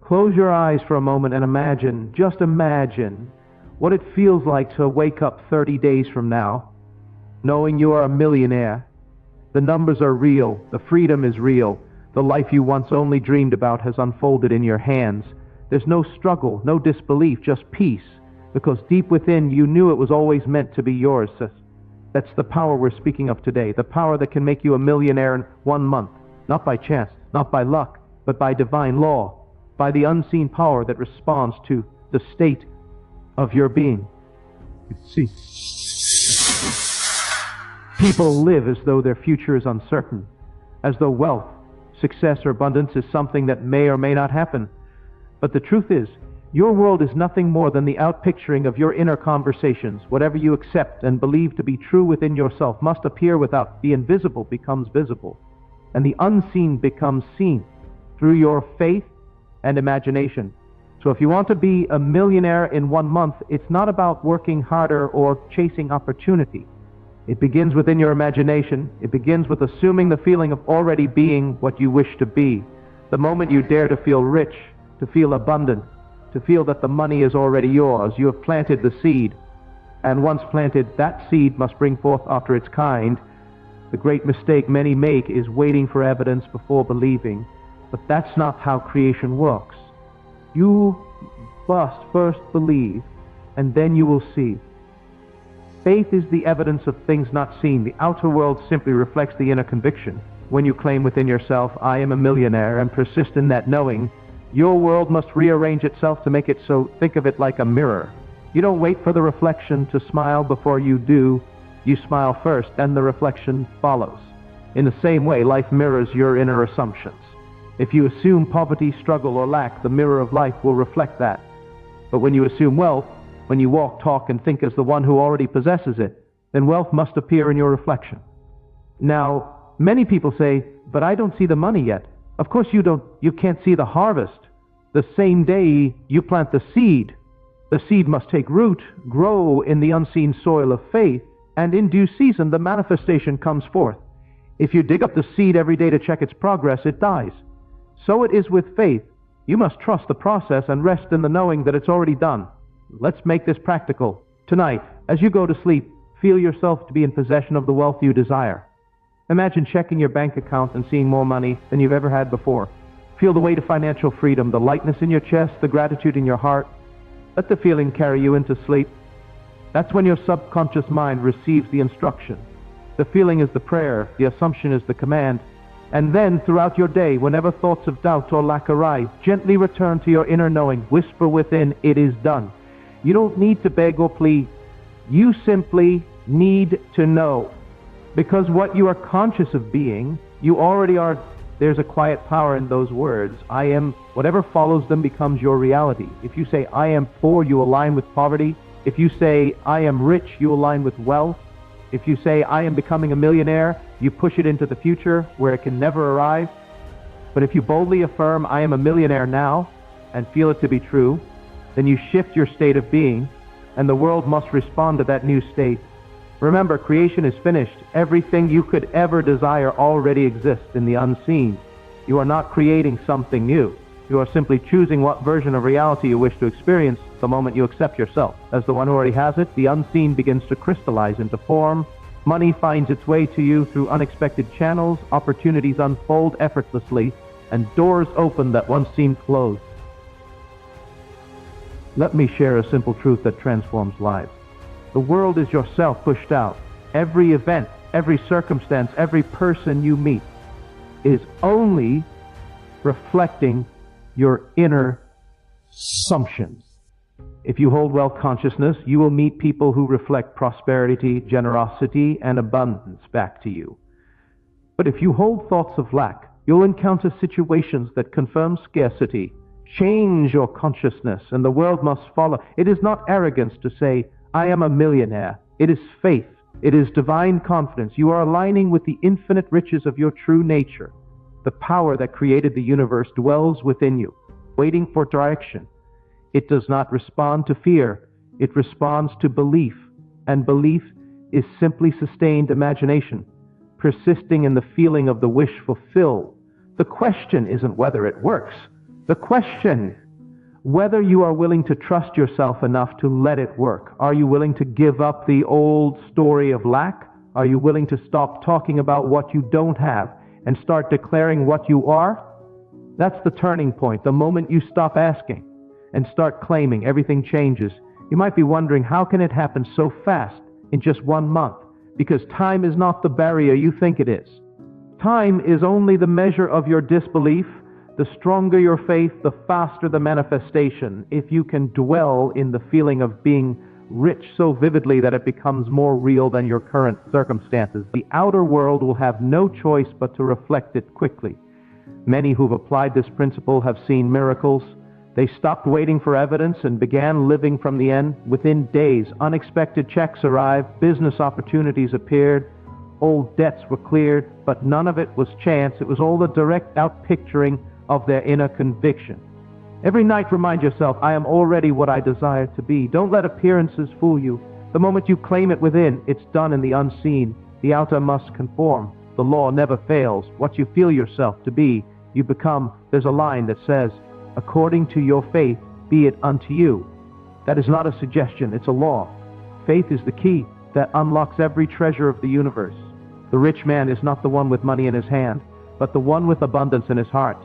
Close your eyes for a moment and imagine, just imagine, what it feels like to wake up 30 days from now, knowing you are a millionaire. The numbers are real, the freedom is real, the life you once only dreamed about has unfolded in your hands. There's no struggle, no disbelief, just peace, because deep within you knew it was always meant to be yours. That's the power we're speaking of today, the power that can make you a millionaire in 1 month, not by chance, not by luck, but by divine law, by the unseen power that responds to the state of your being. See, people live as though their future is uncertain, as though wealth, success, or abundance is something that may or may not happen. But the truth is, your world is nothing more than the outpicturing of your inner conversations. Whatever you accept and believe to be true within yourself must appear without. The invisible becomes visible, and the unseen becomes seen through your faith and imagination. So if you want to be a millionaire in 1 month, it's not about working harder or chasing opportunity. It begins within your imagination. It begins with assuming the feeling of already being what you wish to be. The moment you dare to feel rich, to feel abundant, to feel that the money is already yours, you have planted the seed. And once planted, that seed must bring forth after its kind. The great mistake many make is waiting for evidence before believing. But that's not how creation works. You must first believe, and then you will see. Faith is the evidence of things not seen. The outer world simply reflects the inner conviction. When you claim within yourself, I am a millionaire, and persist in that knowing, your world must rearrange itself to make it so. Think of it like a mirror. You don't wait for the reflection to smile before you do. You smile first, and the reflection follows. In the same way, life mirrors your inner assumptions. If you assume poverty, struggle, or lack, the mirror of life will reflect that. But when you assume wealth, when you walk, talk, and think as the one who already possesses it, then wealth must appear in your reflection. Now, many people say, but I don't see the money yet. Of course you can't see the harvest. The same day you plant the seed must take root, grow in the unseen soil of faith, and in due season the manifestation comes forth. If you dig up the seed every day to check its progress, it dies. So it is with faith. You must trust the process and rest in the knowing that it's already done. Let's make this practical. Tonight, as you go to sleep, feel yourself to be in possession of the wealth you desire. Imagine checking your bank account and seeing more money than you've ever had before. Feel the weight of financial freedom, the lightness in your chest, the gratitude in your heart. Let the feeling carry you into sleep. That's when your subconscious mind receives the instruction. The feeling is the prayer, the assumption is the command. And then, throughout your day, whenever thoughts of doubt or lack arise, gently return to your inner knowing. Whisper within, it is done. You don't need to beg or plead. You simply need to know. Because what you are conscious of being, you already are. There's a quiet power in those words. I am, whatever follows them becomes your reality. If you say, I am poor, you align with poverty. If you say, I am rich, you align with wealth. If you say, I am becoming a millionaire, you push it into the future where it can never arrive. But if you boldly affirm, I am a millionaire now, and feel it to be true, then you shift your state of being, and the world must respond to that new state. Remember, creation is finished. Everything you could ever desire already exists in the unseen. You are not creating something new. You are simply choosing what version of reality you wish to experience the moment you accept yourself. As the one who already has it, the unseen begins to crystallize into form. Money finds its way to you through unexpected channels, opportunities unfold effortlessly, and doors open that once seemed closed. Let me share a simple truth that transforms lives. The world is yourself pushed out. Every event, every circumstance, every person you meet is only reflecting your inner assumptions. If you hold wealth consciousness, you will meet people who reflect prosperity, generosity, and abundance back to you. But if you hold thoughts of lack, you'll encounter situations that confirm scarcity. Change your consciousness, and the world must follow. It is not arrogance to say, I am a millionaire. It is faith. It is divine confidence. You are aligning with the infinite riches of your true nature. The power that created the universe dwells within you, waiting for direction. It does not respond to fear. It responds to belief. And belief is simply sustained imagination, persisting in the feeling of the wish fulfilled. The question isn't whether it works. The question, whether you are willing to trust yourself enough to let it work. Are you willing to give up the old story of lack? Are you willing to stop talking about what you don't have and start declaring what you are? That's the turning point. The moment you stop asking and start claiming, everything changes. You might be wondering, how can it happen so fast in just 1 month? Because time is not the barrier you think it is. Time is only the measure of your disbelief. The stronger your faith, the faster the manifestation. If you can dwell in the feeling of being rich so vividly that it becomes more real than your current circumstances, the outer world will have no choice but to reflect it quickly. Many who've applied this principle have seen miracles. They stopped waiting for evidence and began living from the end. Within days, unexpected checks arrived, business opportunities appeared, old debts were cleared, but none of it was chance. It was all the direct outpicturing of their inner conviction. Every night remind yourself, I am already what I desire to be. Don't let appearances fool you. The moment you claim it within, it's done in the unseen. The outer must conform. The law never fails. What you feel yourself to be, you become. There's a line that says, according to your faith, be it unto you. That is not a suggestion, it's a law. Faith is the key that unlocks every treasure of the universe. The rich man is not the one with money in his hand, but the one with abundance in his heart.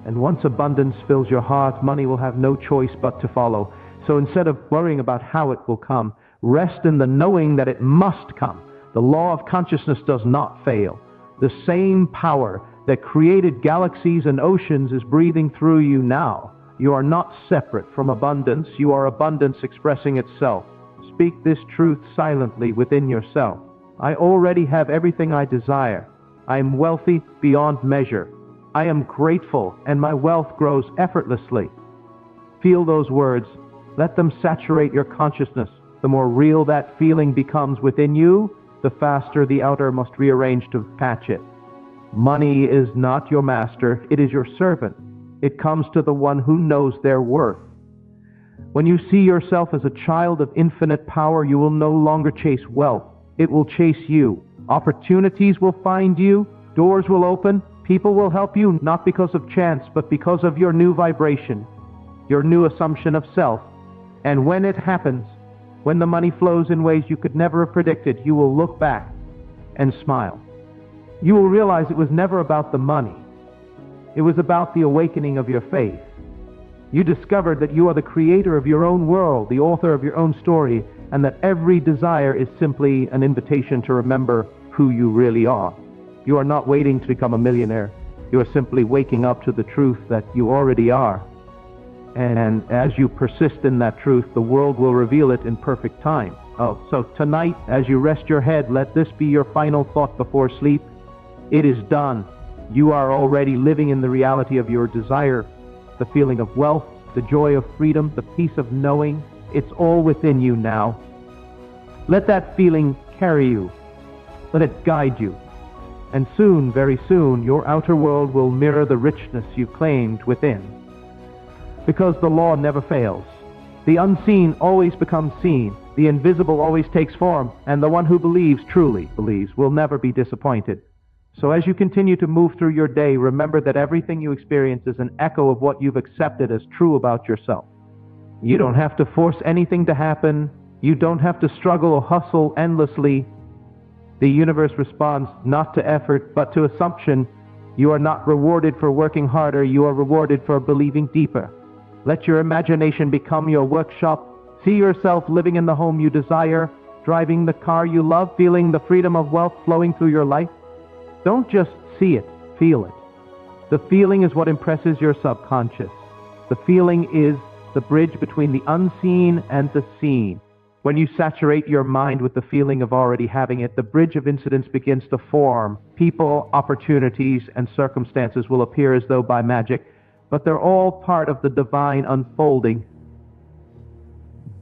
And once abundance fills your heart, money will have no choice but to follow. So instead of worrying about how it will come, rest in the knowing that it must come. The law of consciousness does not fail. The same power that created galaxies and oceans is breathing through you now. You are not separate from abundance. You are abundance expressing itself. Speak this truth silently within yourself. I already have everything I desire. I am wealthy beyond measure. I am grateful, and my wealth grows effortlessly. Feel those words. Let them saturate your consciousness. The more real that feeling becomes within you, the faster the outer must rearrange to patch it. Money is not your master, it is your servant. It comes to the one who knows their worth. When you see yourself as a child of infinite power, you will no longer chase wealth. It will chase you. Opportunities will find you. Doors will open. People will help you, not because of chance, but because of your new vibration, your new assumption of self. And when it happens, when the money flows in ways you could never have predicted, you will look back and smile. You will realize it was never about the money. It was about the awakening of your faith. You discovered that you are the creator of your own world, the author of your own story, and that every desire is simply an invitation to remember who you really are. You are not waiting to become a millionaire. You are simply waking up to the truth that you already are. And as you persist in that truth, the world will reveal it in perfect time. So tonight, as you rest your head, let this be your final thought before sleep. It is done. You are already living in the reality of your desire, the feeling of wealth, the joy of freedom, the peace of knowing. It's all within you now. Let that feeling carry you. Let it guide you. And soon, very soon, your outer world will mirror the richness you claimed within. Because the law never fails. The unseen always becomes seen. The invisible always takes form. And the one who believes, truly believes, will never be disappointed. So as you continue to move through your day, remember that everything you experience is an echo of what you've accepted as true about yourself. You don't have to force anything to happen. You don't have to struggle or hustle endlessly. The universe responds not to effort, but to assumption. You are not rewarded for working harder. You are rewarded for believing deeper. Let your imagination become your workshop. See yourself living in the home you desire, driving the car you love, feeling the freedom of wealth flowing through your life. Don't just see it, feel it. The feeling is what impresses your subconscious. The feeling is the bridge between the unseen and the seen. When you saturate your mind with the feeling of already having it, the bridge of incidents begins to form. People, opportunities, and circumstances will appear as though by magic, but they're all part of the divine unfolding.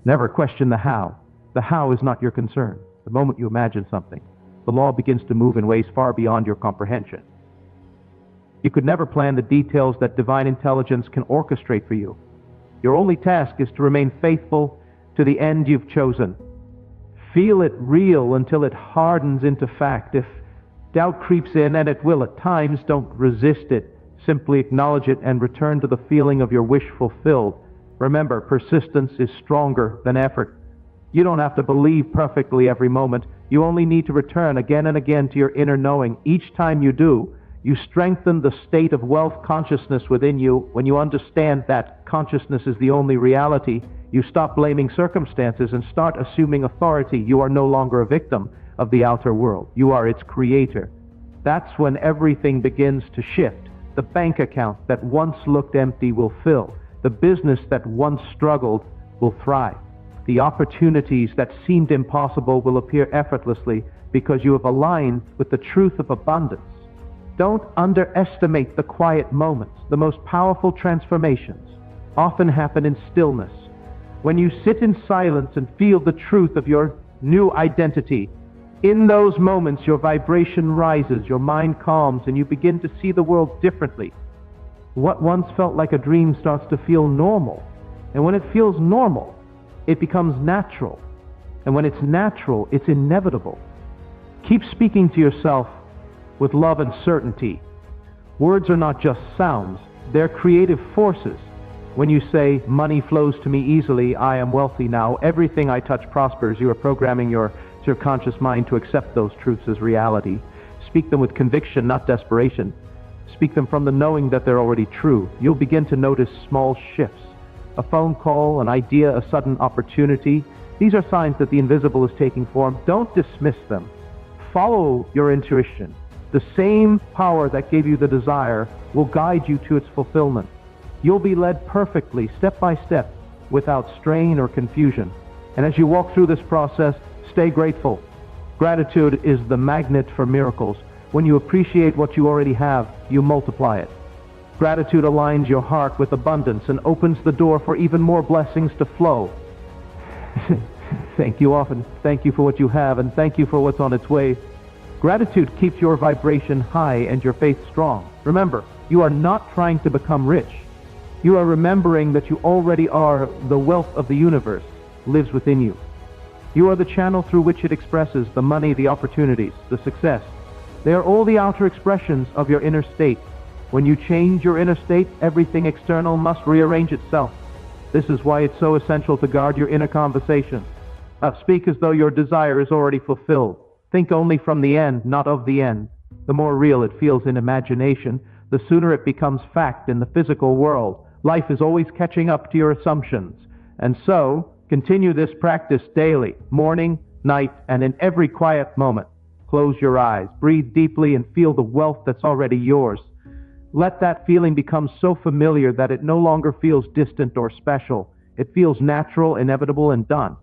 Never question the how. The how is not your concern. The moment you imagine something, the law begins to move in ways far beyond your comprehension. You could never plan the details that divine intelligence can orchestrate for you. Your only task is to remain faithful to the end you've chosen. Feel it real until it hardens into fact. If doubt creeps in, and it will at times, don't resist it. Simply acknowledge it and return to the feeling of your wish fulfilled. Remember, persistence is stronger than effort. You don't have to believe perfectly every moment. You only need to return again and again to your inner knowing. Each time you do, you strengthen the state of wealth consciousness within you. When you understand that consciousness is the only reality, you stop blaming circumstances and start assuming authority. You are no longer a victim of the outer world. You are its creator. That's when everything begins to shift. The bank account that once looked empty will fill. The business that once struggled will thrive. The opportunities that seemed impossible will appear effortlessly because you have aligned with the truth of abundance. Don't underestimate the quiet moments. The most powerful transformations often happen in stillness. When you sit in silence and feel the truth of your new identity, in those moments your vibration rises, your mind calms, and you begin to see the world differently. What once felt like a dream starts to feel normal. And when it feels normal, it becomes natural. And when it's natural, it's inevitable. Keep speaking to yourself with love and certainty. Words are not just sounds, they're creative forces. When you say, money flows to me easily, I am wealthy now, everything I touch prospers, you are programming your subconscious mind to accept those truths as reality. Speak them with conviction, not desperation. Speak them from the knowing that they're already true. You'll begin to notice small shifts. A phone call, an idea, a sudden opportunity. These are signs that the invisible is taking form. Don't dismiss them. Follow your intuition. The same power that gave you the desire will guide you to its fulfillment. You'll be led perfectly, step by step, without strain or confusion. And as you walk through this process, stay grateful. Gratitude is the magnet for miracles. When you appreciate what you already have, you multiply it. Gratitude aligns your heart with abundance and opens the door for even more blessings to flow. Thank you often. Thank you for what you have, and thank you for what's on its way. Gratitude keeps your vibration high and your faith strong. Remember, you are not trying to become rich. You are remembering that you already are. The wealth of the universe lives within you. You are the channel through which it expresses the money, the opportunities, the success. They are all the outer expressions of your inner state. When you change your inner state, everything external must rearrange itself. This is why it's so essential to guard your inner conversation. Speak as though your desire is already fulfilled. Think only from the end, not of the end. The more real it feels in imagination, the sooner it becomes fact in the physical world. Life is always catching up to your assumptions. And so, continue this practice daily, morning, night, and in every quiet moment. Close your eyes, breathe deeply, and feel the wealth that's already yours. Let that feeling become so familiar that it no longer feels distant or special. It feels natural, inevitable, and done.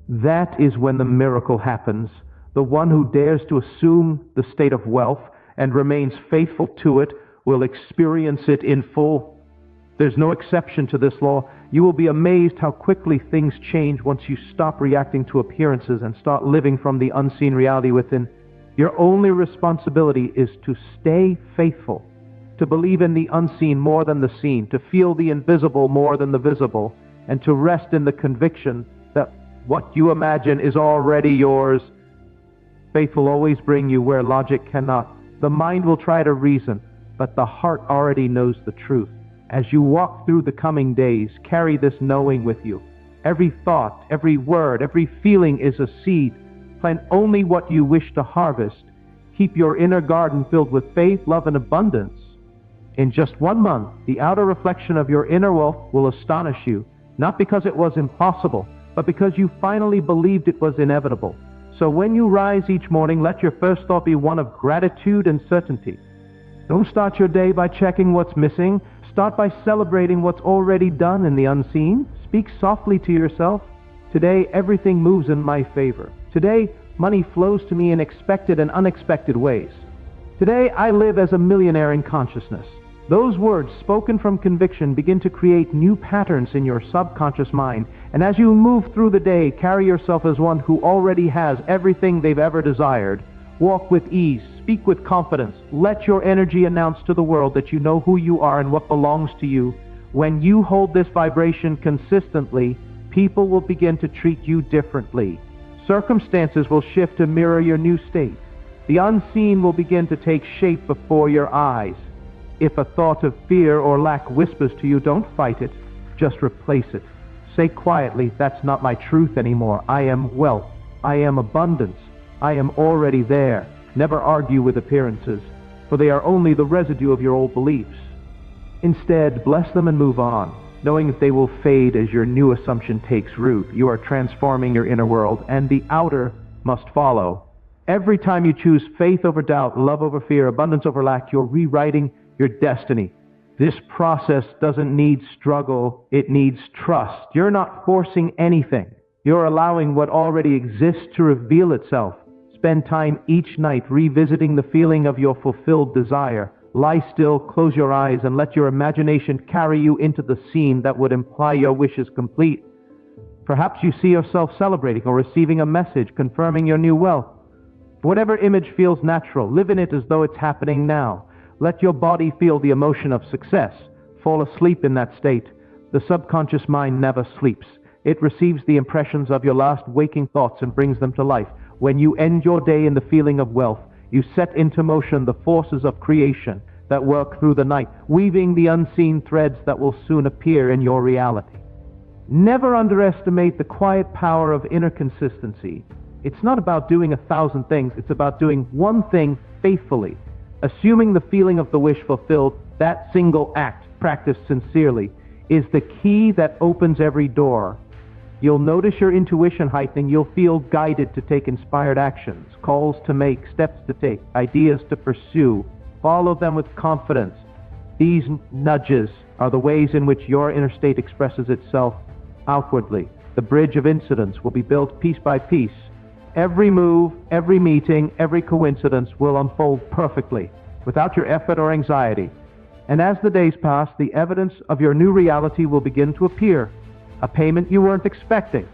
That is when the miracle happens. The one who dares to assume the state of wealth and remains faithful to it will experience it in full. There's no exception to this law. You will be amazed how quickly things change once you stop reacting to appearances and start living from the unseen reality within. Your only responsibility is to stay faithful, to believe in the unseen more than the seen, to feel the invisible more than the visible, and to rest in the conviction that what you imagine is already yours. Faith will always bring you where logic cannot. The mind will try to reason, but the heart already knows the truth. As you walk through the coming days, carry this knowing with you. Every thought, every word, every feeling is a seed. Plant only what you wish to harvest. Keep your inner garden filled with faith, love, and abundance. In just 1 month, the outer reflection of your inner wealth will astonish you, not because it was impossible, but because you finally believed it was inevitable. So when you rise each morning, let your first thought be one of gratitude and certainty. Don't start your day by checking what's missing. Start by celebrating what's already done in the unseen. Speak softly to yourself. Today, everything moves in my favor. Today, money flows to me in expected and unexpected ways. Today, I live as a millionaire in consciousness. Those words, spoken from conviction, begin to create new patterns in your subconscious mind. And as you move through the day, carry yourself as one who already has everything they've ever desired. Walk with ease. Speak with confidence. Let your energy announce to the world that you know who you are and what belongs to you. When you hold this vibration consistently, people will begin to treat you differently. Circumstances will shift to mirror your new state. The unseen will begin to take shape before your eyes. If a thought of fear or lack whispers to you, don't fight it, just replace it. Say quietly, that's not my truth anymore. I am wealth. I am abundance. I am already there. Never argue with appearances, for they are only the residue of your old beliefs. Instead, bless them and move on, knowing that they will fade as your new assumption takes root. You are transforming your inner world, and the outer must follow. Every time you choose faith over doubt, love over fear, abundance over lack, you're rewriting your destiny. This process doesn't need struggle, it needs trust. You're not forcing anything. You're allowing what already exists to reveal itself. Spend time each night revisiting the feeling of your fulfilled desire. Lie still, close your eyes, and let your imagination carry you into the scene that would imply your wish is complete. Perhaps you see yourself celebrating or receiving a message confirming your new wealth. Whatever image feels natural, live in it as though it's happening now. Let your body feel the emotion of success. Fall asleep in that state. The subconscious mind never sleeps. It receives the impressions of your last waking thoughts and brings them to life. When you end your day in the feeling of wealth, you set into motion the forces of creation that work through the night, weaving the unseen threads that will soon appear in your reality. Never underestimate the quiet power of inner consistency. It's not about doing 1,000 things, it's about doing one thing faithfully. Assuming the feeling of the wish fulfilled, that single act, practiced sincerely, is the key that opens every door. You'll notice your intuition heightening, you'll feel guided to take inspired actions, calls to make, steps to take, ideas to pursue. Follow them with confidence. These nudges are the ways in which your inner state expresses itself outwardly. The bridge of incidents will be built piece by piece. Every move, every meeting, every coincidence will unfold perfectly, without your effort or anxiety. And as the days pass, the evidence of your new reality will begin to appear. A payment you weren't expecting,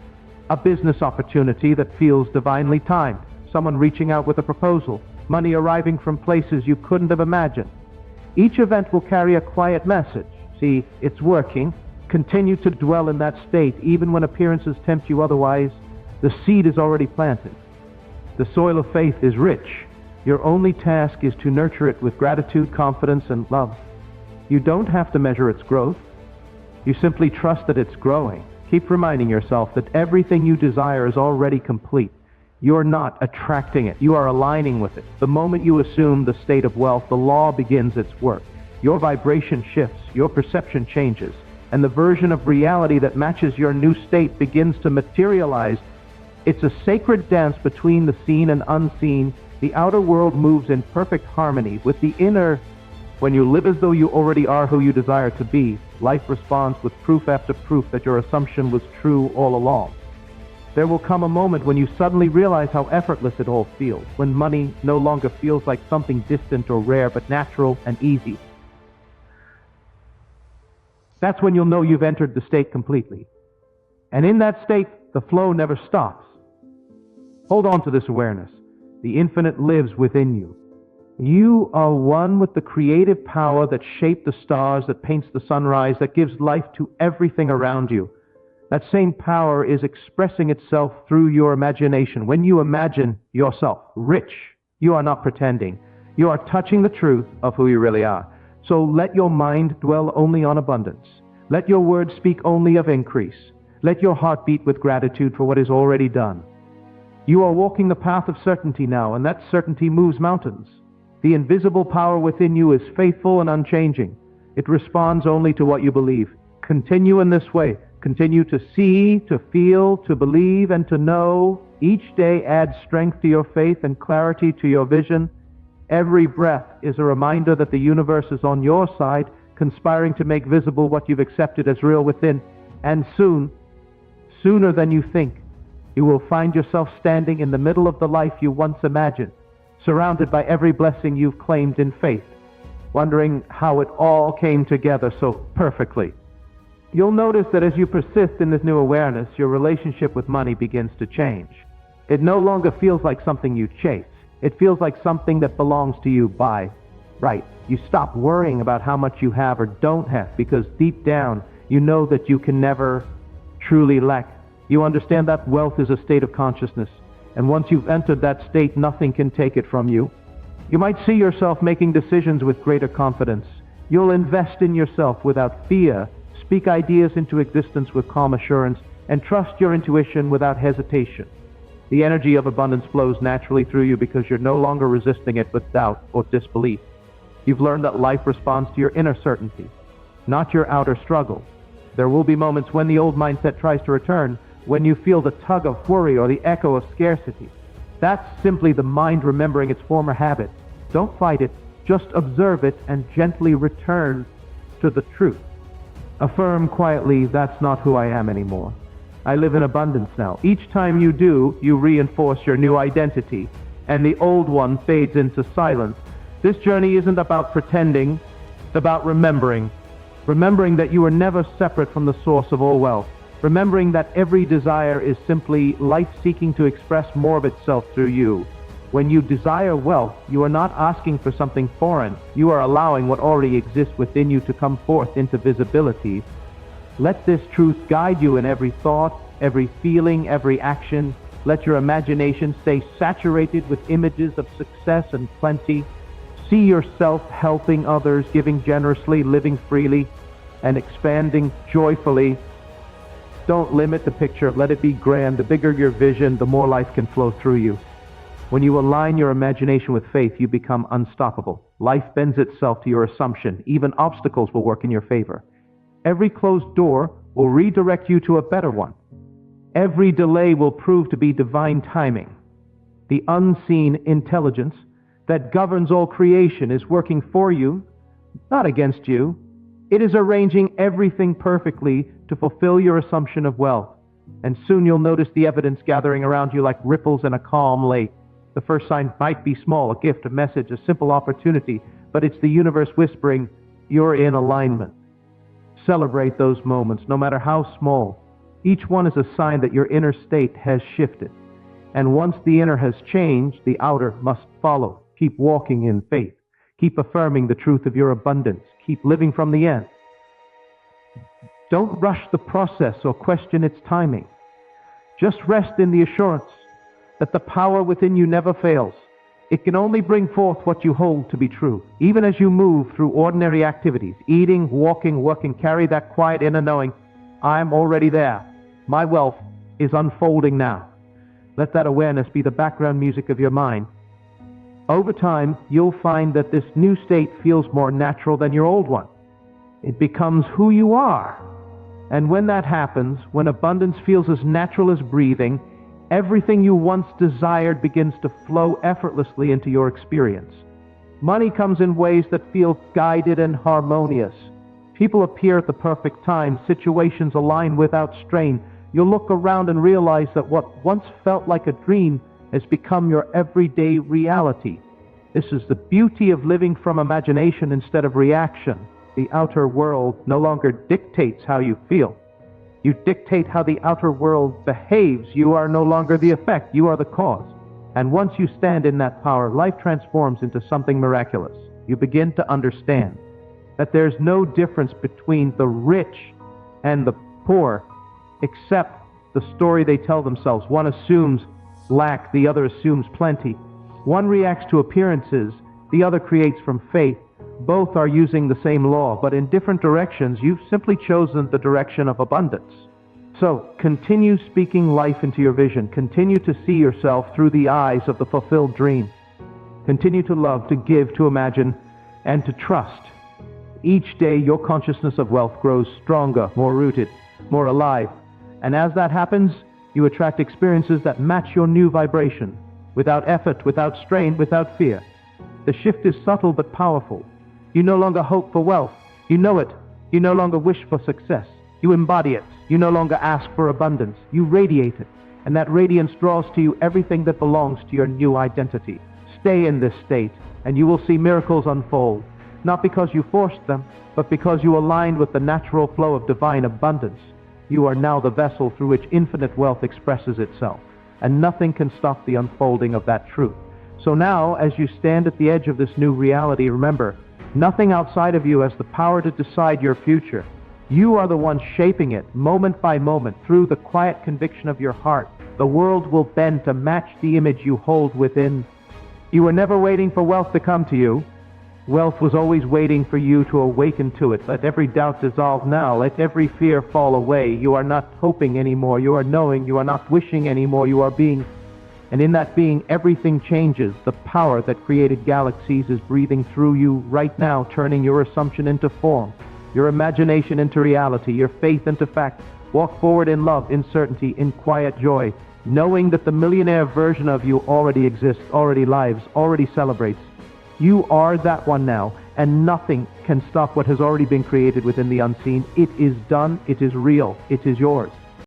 a business opportunity that feels divinely timed, someone reaching out with a proposal, money arriving from places you couldn't have imagined. Each event will carry a quiet message. See, it's working. Continue to dwell in that state, even when appearances tempt you otherwise. The seed is already planted. The soil of faith is rich. Your only task is to nurture it with gratitude, confidence, and love. You don't have to measure its growth. You simply trust that it's growing. Keep reminding yourself that everything you desire is already complete. You're not attracting it. You are aligning with it. The moment you assume the state of wealth, the law begins its work. Your vibration shifts. Your perception changes. And the version of reality that matches your new state begins to materialize. It's a sacred dance between the seen and unseen. The outer world moves in perfect harmony with the inner. When you live as though you already are who you desire to be, life responds with proof after proof that your assumption was true all along. There will come a moment when you suddenly realize how effortless it all feels, when money no longer feels like something distant or rare, but natural and easy. That's when you'll know you've entered the state completely. And in that state, the flow never stops. Hold on to this awareness. The infinite lives within you. You are one with the creative power that shaped the stars, that paints the sunrise, that gives life to everything around you. That same power is expressing itself through your imagination. When you imagine yourself rich, you are not pretending. You are touching the truth of who you really are. So let your mind dwell only on abundance. Let your words speak only of increase. Let your heart beat with gratitude for what is already done. You are walking the path of certainty now, and that certainty moves mountains. The invisible power within you is faithful and unchanging. It responds only to what you believe. Continue in this way. Continue to see, to feel, to believe, and to know. Each day adds strength to your faith and clarity to your vision. Every breath is a reminder that the universe is on your side, conspiring to make visible what you've accepted as real within. And soon, sooner than you think, you will find yourself standing in the middle of the life you once imagined, surrounded by every blessing you've claimed in faith, wondering how it all came together so perfectly. You'll notice that as you persist in this new awareness, your relationship with money begins to change. It no longer feels like something you chase. It feels like something that belongs to you by right. You stop worrying about how much you have or don't have, because deep down, you know that you can never truly lack. You understand that wealth is a state of consciousness, and once you've entered that state, nothing can take it from you. You might see yourself making decisions with greater confidence. You'll invest in yourself without fear, speak ideas into existence with calm assurance, and trust your intuition without hesitation. The energy of abundance flows naturally through you because you're no longer resisting it with doubt or disbelief. You've learned that life responds to your inner certainty, not your outer struggle. There will be moments when the old mindset tries to return, when you feel the tug of worry or the echo of scarcity. That's simply the mind remembering its former habits. Don't fight it, just observe it and gently return to the truth. Affirm quietly, that's not who I am anymore. I live in abundance now. Each time you do, you reinforce your new identity, and the old one fades into silence. This journey isn't about pretending, it's about remembering. Remembering that you are never separate from the source of all wealth. Remembering that every desire is simply life seeking to express more of itself through you. When you desire wealth, you are not asking for something foreign. You are allowing what already exists within you to come forth into visibility. Let this truth guide you in every thought, every feeling, every action. Let your imagination stay saturated with images of success and plenty. See yourself helping others, giving generously, living freely, and expanding joyfully. Don't limit the picture. Let it be grand. The bigger your vision, the more life can flow through you. When you align your imagination with faith, you become unstoppable. Life bends itself to your assumption. Even obstacles will work in your favor. Every closed door will redirect you to a better one. Every delay will prove to be divine timing. The unseen intelligence that governs all creation is working for you, not against you. It is arranging everything perfectly to fulfill your assumption of wealth. And soon you'll notice the evidence gathering around you like ripples in a calm lake. The first sign might be small, a gift, a message, a simple opportunity, but it's the universe whispering, you're in alignment. Celebrate those moments, no matter how small. Each one is a sign that your inner state has shifted. And once the inner has changed, the outer must follow. Keep walking in faith. Keep affirming the truth of your abundance. Keep living from the end. Don't rush the process or question its timing. Just rest in the assurance that the power within you never fails. It can only bring forth what you hold to be true. Even as you move through ordinary activities, eating, walking, working, carry that quiet inner knowing, I'm already there. My wealth is unfolding now. Let that awareness be the background music of your mind. Over time, you'll find that this new state feels more natural than your old one. It becomes who you are. And when that happens, when abundance feels as natural as breathing, everything you once desired begins to flow effortlessly into your experience. Money comes in ways that feel guided and harmonious. People appear at the perfect time. Situations align without strain. You'll look around and realize that what once felt like a dream has become your everyday reality. This is the beauty of living from imagination instead of reaction. The outer world no longer dictates how you feel. You dictate how the outer world behaves. You are no longer the effect, you are the cause. And once you stand in that power, life transforms into something miraculous. You begin to understand that there's no difference between the rich and the poor, except the story they tell themselves. One assumes lack, the other assumes plenty. One reacts to appearances, the other creates from faith. Both are using the same law, but in different directions. You've simply chosen the direction of abundance. So, continue speaking life into your vision. Continue to see yourself through the eyes of the fulfilled dream. Continue to love, to give, to imagine, and to trust. Each day, your consciousness of wealth grows stronger, more rooted, more alive. And as that happens, you attract experiences that match your new vibration, without effort, without strain, without fear. The shift is subtle but powerful. You no longer hope for wealth. You know it. You no longer wish for success. You embody it. You no longer ask for abundance. You radiate it. And that radiance draws to you everything that belongs to your new identity. Stay in this state, and you will see miracles unfold. Not because you forced them, but because you aligned with the natural flow of divine abundance. You are now the vessel through which infinite wealth expresses itself. And nothing can stop the unfolding of that truth. So now, as you stand at the edge of this new reality, remember, nothing outside of you has the power to decide your future. You are the one shaping it, moment by moment, through the quiet conviction of your heart. The world will bend to match the image you hold within. You were never waiting for wealth to come to you. Wealth was always waiting for you to awaken to it. Let every doubt dissolve now. Let every fear fall away. You are not hoping anymore. You are knowing. You are not wishing anymore. You are being. And in that being, everything changes. The power that created galaxies is breathing through you right now, turning your assumption into form, your imagination into reality, your faith into fact. Walk forward in love, in certainty, in quiet joy, knowing that the millionaire version of you already exists, already lives, already celebrates. You are that one now, and nothing can stop what has already been created within the unseen. It is done, it is real, it is yours.